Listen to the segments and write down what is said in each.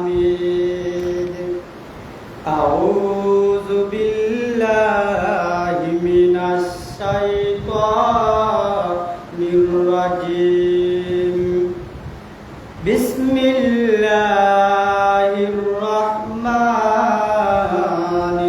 الحميد أعوذ بالله من الشيطان الرجيم بسم الله الرحمن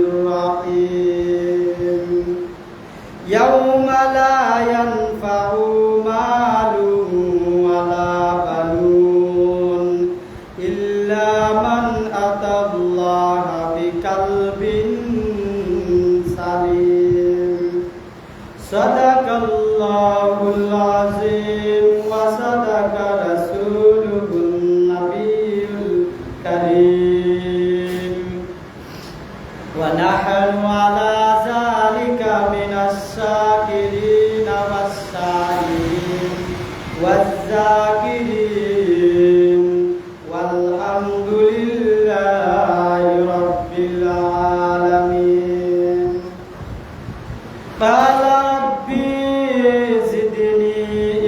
الرحيم يوم لا ينفع مال ولا بنون إلا من أتى الله بقلب سليم صدق الله العظيم وصدق رسوله النبي الكريم ونحن على ذلك من الشاكرين والسائلين والذاكرين والحمد لله رب العالمين قال ربي زدني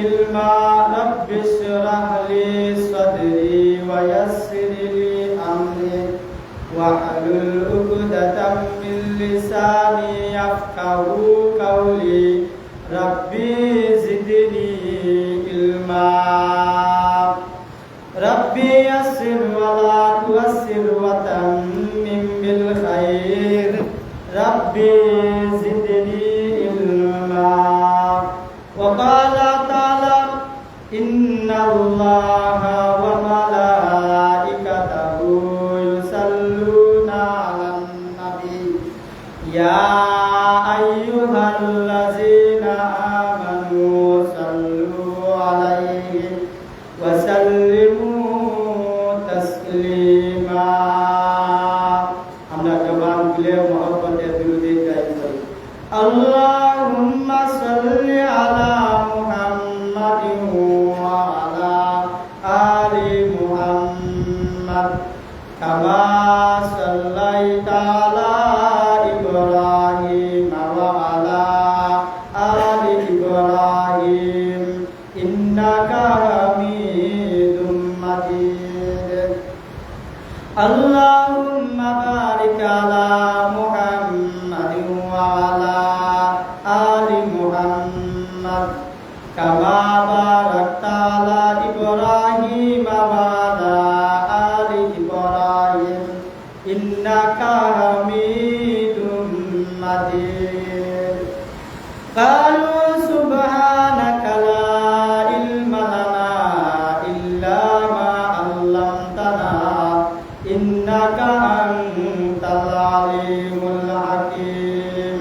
علما رب اشرح لي صدري ويسر لي أمري واحلل عقدة من لساني يفقهوا قولي ربي زدني علما ربي يسر ولا تعسر وتمم بالخير ربي زدني علما وقال تعالى إن الله وملائكته يصلون على النبي يا أيها الذين آمنوا صلوا عليه وسلموا تسليما আমরা জবান খুলে মোহব্বতে দুরূদ গাই করি আল্লাহুম্মা সাল্লি আলা মুহাম্মাদিন ওয়া আলা আলি মুহাম্মাদ কামা সাল্লাইতা আলা ইব্রাহিম ওয়া আলা আলি ইব্রাহিম ইন্নাকা হামিদুম মাজিদ আল্লাহুম্মা বারিক আলা মুহাম্মাদিন ওয়া আলা আলি মুহাম্মাদ কামা বারাকতা আলা ইব্রাহিম ওয়া আলা আলি ইব্রাহিম ইন্নাকা হামিদুম মাজিদ কালু সুবহানাকা লা ইলমা লানা ইল্লা মা আল্লামতানা ইন্নাকা আনতাল আলিমুল হাকীম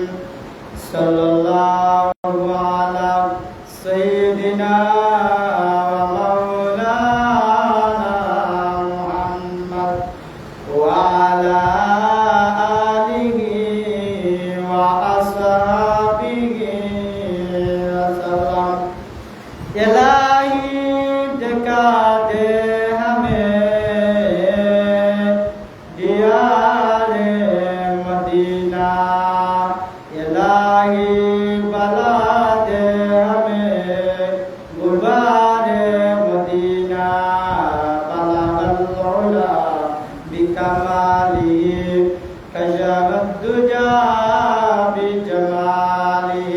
সাল্লাল্লাহু আলা সাইয়্যিদিনা ওয়া মাওলানা মুহাম্মদ ওয়া আলা আলিহি ওয়া আসহাবিহি ওয়া সাল্লাম ইলাহি जगा दे हमें दियारे मदीना इलाही बला दे हमें गुबारे मदीना बलगल उला बिकमाली कशफत दुजा बिजमाली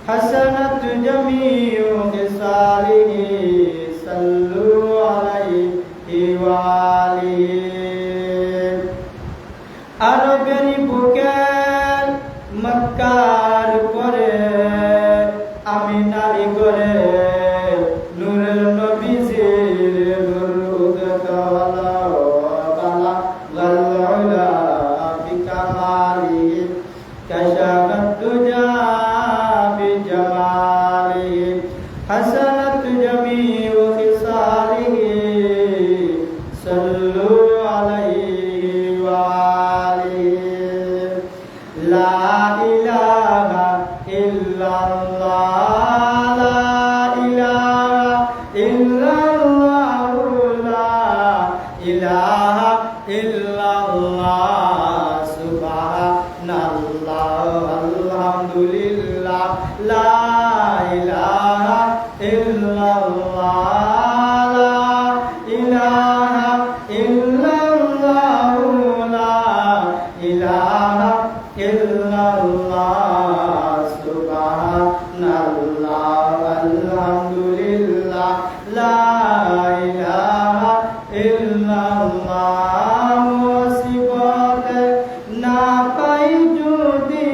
हसनत जमीउ खिसालिही सल्लू ইলাহা ইল্লাল্লাহ মুসিবতে না পাই যদি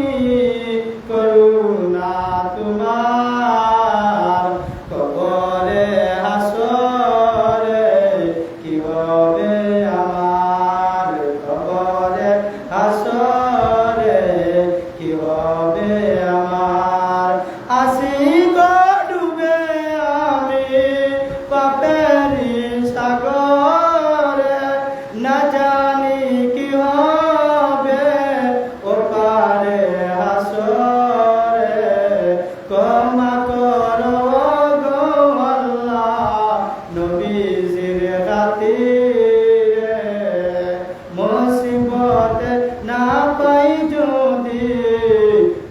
করুণা তোমার কবরে হাসরে কি হবে আমার কবরে হাসরে কি হবে আমার আসি গো ডুবে আমি পাপেরি সাগরে না জানি কি হবে ওপারে হাসরে ক্ষমা করো গো আল্লাহ নবীজির খাতিরে মুসিবতে না পাই যদি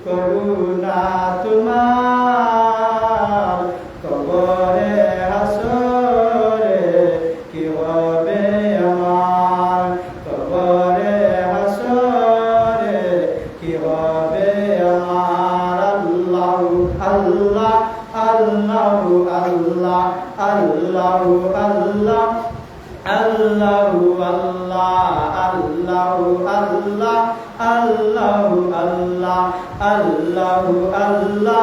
করুণা তোমার কবরে হাসরে কি হবে আমার কবরে হাসরে কি হবে আমার আল্লাহ আল্লাহ আল্লাহ আল্লাহ আল্লাহ আল্লাহ আল্লাহু আল্লাহ আল্লাহু আল্লাহ আল্লাহু আল্লাহ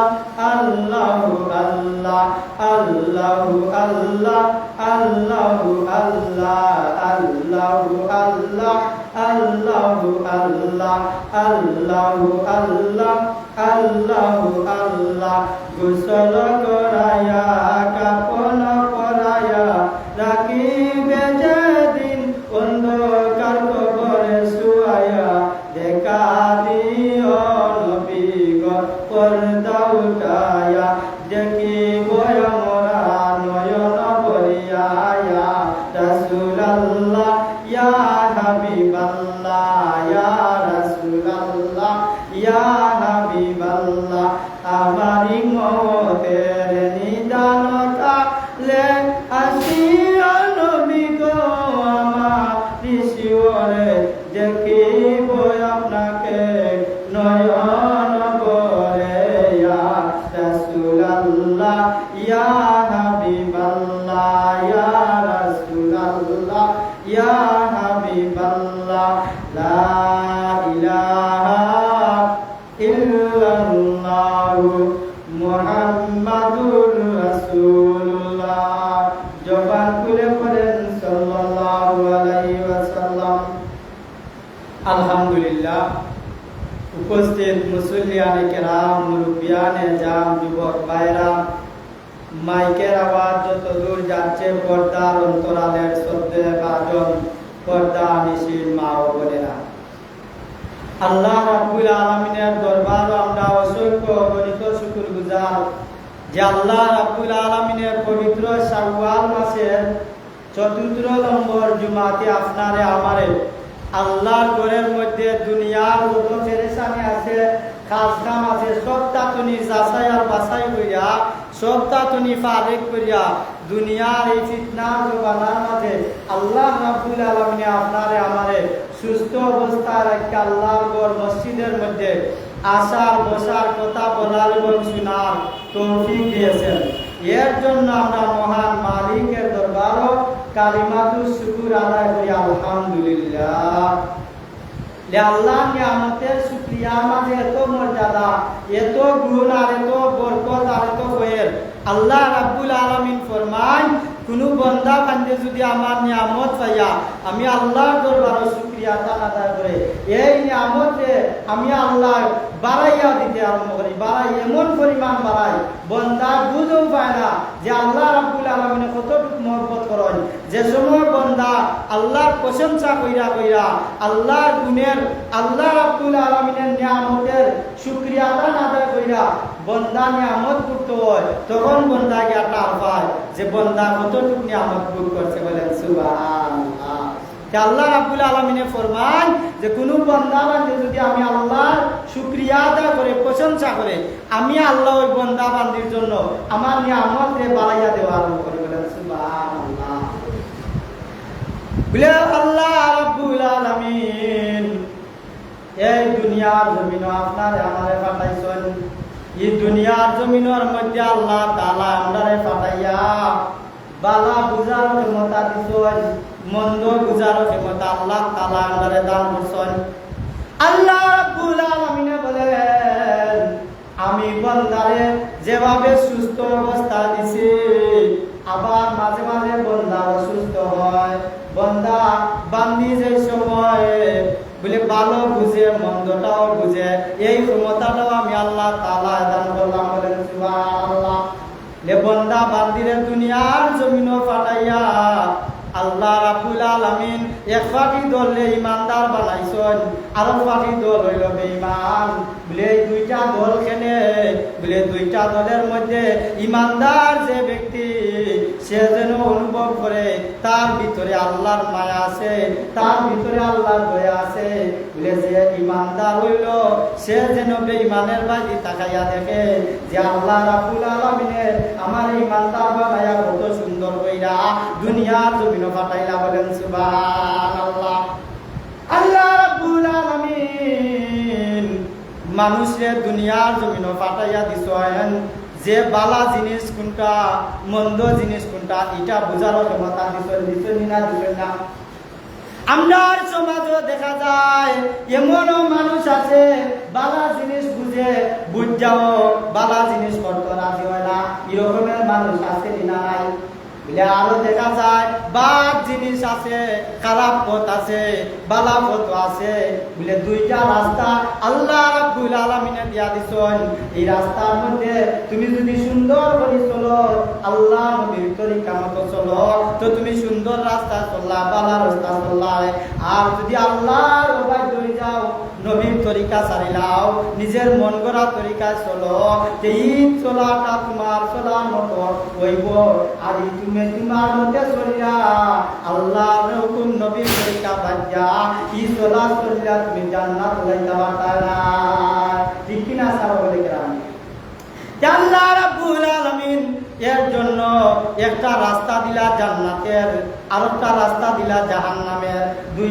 আল্লাহু আল্লাহ আল্লাহু আল্লাহ আল্লাহু আল্লাহ আল্লাহু আল্লাহ আল্লাহু আল্লাহ আল্লাহু আল্লাহ আল্লাহু আল্লাহ আল্লাহু আল্লাহ গোসল করায়া কাপন পরায়া রাখিবে যেদিন অন্ধকার কবরে শুয়ায়া দেখা দিও নবী গো পর্দা উঠায়া দেখিব আমরা নয়ন ভরিয়া ইয়া রাসূলুল্লাহ ইয়া হাবিবাল্লাহ ইয়া রাসূলুল্লাহ ইয়া হাবিবাল্লাহ আমারি মতের নিদান কালে আসিয়া নবী গো আমারি শিওরে দেখিব আপনাকে নয়ন ভরে ইয়া রাসূলুল্লাহ ইয়া হাবিবাল্লাহ ইয়া রাসূলুল্লাহ ইয়া হাবিবাল্লাহ লা ইলাহা ইল্লাল্লাহ মুহাম্মাদুর রাসূলুল্লাহ জবান খুলে পড়েন সাল্লাল্লাহু আলাইহি ওয়াসাল্লাম। আলহামদুলিল্লাহ। উপস্থিত মুসল্লিয়ানে কেরাম, মুরব্বিয়ানে জাম, যুবক ভাইরা, মাইকের আওয়াজ যত দূর যাচ্ছে পর্দার অন্তরালের শ্রদ্ধে ভাজন পর্দা নিশির মা ও বোনেরা, আল্লাহ রাব্বুল আলামিনের দরবারে আমরা অসংখ্য অগণিত শুকরগুজার যে আল্লাহ রাব্বুল আলামিনের পবিত্র শাওয়াল মাসের ৪র্থ নম্বর জুমাতে আপনারে আমারে আল্লাহর ঘরের মধ্যে দুনিয়ার যত পেরেশানি আছে, কাজ কাম আছে, সবটা তুমি যাচাই আর বাছাই করিয়া, সবটা তুমি ফারেক করিয়া দুনিয়ার এই ফিতনার জমানার মাঝে আল্লাহ রাব্বুল আলামিন আপনারে আমারে সুস্থ অবস্থায় রেখে আল্লাহর ঘর মসজিদের মধ্যে আসার বসার কথা বলার এবং শোনার তৌফিক দিয়েছেন। এর জন্য আমরা মহান মালিকের দরবারও কালিমাতুশ শুকর আদায় করি আলহামদুলিল্লাহ। আল্লাহ নিয়ামতের শুকরিয়া মাঝে এত মর্যাদা, এত গুণ আর এত বরকত আর এত খৈর। আল্লাহ রাব্বুল আলামিন ফরমান, কোন বান্দা বান্দে যদি আমার নিয়ামত পাইয়া আমি আল্লাহর দরবারে শুকরিয়া আদায় করে এই নিয়ামতে আমি আল্লাহ বাড়াইয়া দিতে আরম্ভ করি, বাড়াই এমন পরিমাণ বাড়াই বান্দা বুঝেও পায় না যে আল্লাহ রাব্বুল আলামিনে কতটুকু মহব্বত করেন। যে সময় বান্দা আল্লাহর প্রশংসা কইরা কইরা আল্লাহর গুণের, আল্লাহ রাব্বুল আলামিনের নিয়ামতের শুকরিয়া আদায় কইরা বান্দা নিয়ামত করতে হয়, তখন বান্দা গিয়া টার পায় যে বান্দা কতটুকু নিয়ামত ভোগ করছে। বলেন সুবহানাল্লাহ। আল্লাহ রাব্বুল আলামিনে ফরমান যে কোন বান্দা বান্দে যদি আমি আল্লাহর শুকরিয়া আদায় করে প্রশংসা করে আমি আল্লাহ ওই বান্দা বান্দির জন্য আমার নিয়ামতকে বাড়াইয়া দেওয়া আরম্ভ করি। বলেন সুবহানাল্লাহ। বলে আল্লাহ রাব্বুল আলামিন এই দুনিয়ার জমিন আপনারে আমারে পাঠাইছেন। এই দুনিয়ার জমিনের মধ্যে আল্লাহ তাআলা আমারে পাঠাইয়া বালা বুঝার ক্ষমতা দিছেন, মন্দ বুঝার ক্ষমতা আল্লাহ তাআলা আমাদের দান করছেন। আল্লাহ রাব্বুল আলামিন বলেন, আমি বান্দারে যেভাবে সুস্থ অবস্থা দিছি, আবার মাঝে মাঝে বান্দা অসুস্থ হয়। বান্দা বান্দি যে সময় বলে ভালো বুঝে মন্দটাও বুঝে, এই ক্ষমতাটাও আমি আল্লাহ তাআলা দান করলাম। বলেন সুবহানাল্লাহ। লে বান্দা বান্দিরে দুনিয়ার জমিনও ফাটাইয়া আল্লাহ রাব্বুল আলামিন এক পাটি দলে ইমানদার বানাইছেন, আর পাটি দল হইল বেঈমান। বলে দুইটা দল কেনে, বলে দুইটা দলের মধ্যে ইমানদার যে ব্যক্তি সে যেন অনুভব করে তার ভিতরে আল্লাহর মায়া আছে, তার ভিতরে আল্লাহর দয়া আছে। বলে যে ইমানদার হইল সে যেন বেঈমানের বাড়ি তাকাইয়া দেখে যে আল্লাহ রাব্বুল আলামিনের আমার ইমানদার বানাইয়া কত সুন্দর কইরা দুনিয়ার জমিন ফাটাইলা। বলেন সুবহানাল্লাহ। আল্লাহ রাব্বুল আলামিন মানুষের দুনিয়ার জমিন ফাটাইয়া দিছেন যে বালা জিনিস কোনটা মন্দ জিনিস কোনটা এটা বোঝার ক্ষমতা দিছেন না। আমরার সমাজে দেখা যায় এমনও মানুষ আছে বালা জিনিস বুঝাও বালা জিনিস করতে রাজি হয় না, এরকমের মানুষ আছে না নাই? বলে আরো দেখা যায় বাদ জিনিস আছে, খারাপ পথ আছে, বালা পথ আছে। বলে দুইটা রাস্তা আল্লাহ রাব্বুল আলামিনে দিয়া দিছেন। এই রাস্তার মধ্যে তুমি যদি সুন্দর করে চলো, আল্লাহ নবীর তরিকা মতো চলো, তো তুমি সুন্দর রাস্তা চললা, বালা রাস্তা চললা। আর যদি আল্লাহর অবাধ্য হয়ে যাও, নবীর তরিকা ছাড়িলাও, নিজের মন গড়া তরিকায় চলো, এই চলাটা তোমার চলার মতো হইব। আর তুমি তোমার মধ্যে চলিয়া আল্লাহর হুকুম নবীর তরিকা বাজ্যা ই চলা চলিয়া তুমি জান্নাত লাইতে পারতা না। ঠিক কিনা সাহাবায়ে আল্লাহ রাব্বুল আলামিন এর জন্য একটা রাস্তা দিলা জান্নাতের, আরেকটা রাস্তা দিলা জাহান্নামের। দুইটা